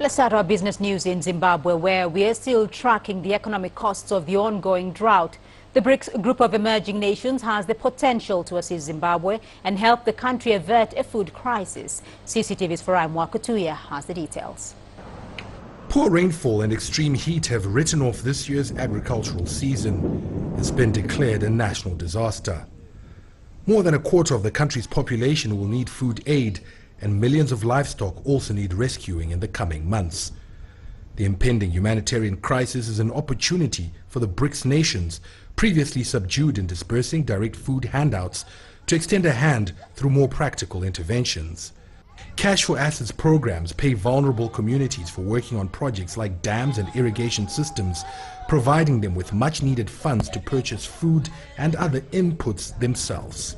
Let's start our business news in Zimbabwe, where we are still tracking the economic costs of the ongoing drought. The BRICS group of emerging nations has the potential to assist Zimbabwe and help the country avert a food crisis. CCTV's Farai Mwakutuya has the details. Poor rainfall and extreme heat have written off this year's agricultural season. It's been declared a national disaster. More than a quarter of the country's population will need food aid, and millions of livestock also need rescuing in the coming months. The impending humanitarian crisis is an opportunity for the BRICS nations, previously subdued in dispersing direct food handouts, to extend a hand through more practical interventions. Cash for Assets programs pay vulnerable communities for working on projects like dams and irrigation systems, providing them with much-needed funds to purchase food and other inputs themselves.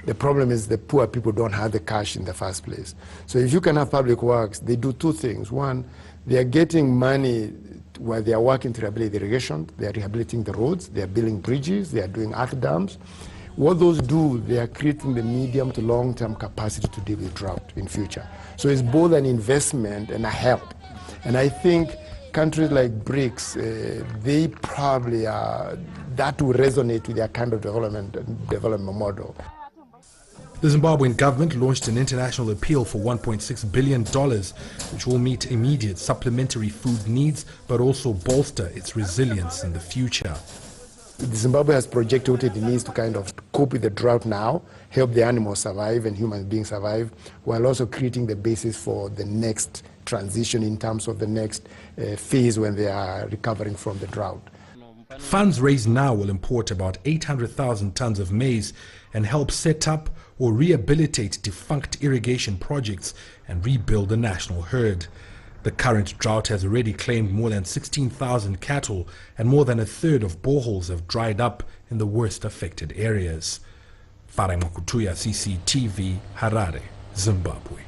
The problem is the poor people don't have the cash in the first place. So if you can have public works, they do two things. One, they are getting money while they are working to rehabilitate the irrigation, they are rehabilitating the roads, they are building bridges, they are doing earth dams. What those do, they are creating the medium to long-term capacity to deal with drought in future. So it's both an investment and a help. And I think countries like BRICS, they probably that will resonate with their kind of development model. The Zimbabwean government launched an international appeal for $1.6 billion, which will meet immediate supplementary food needs, but also bolster its resilience in the future. Zimbabwe has projected what it needs to kind of cope with the drought now, help the animals survive and human beings survive, while also creating the basis for the next transition in terms of the next phase when they are recovering from the drought. Funds raised now will import about 800,000 tons of maize and help set up or rehabilitate defunct irrigation projects and rebuild the national herd. The current drought has already claimed more than 16,000 cattle, and more than a third of boreholes have dried up in the worst affected areas. Farai Mwakutuya, CCTV, Harare, Zimbabwe.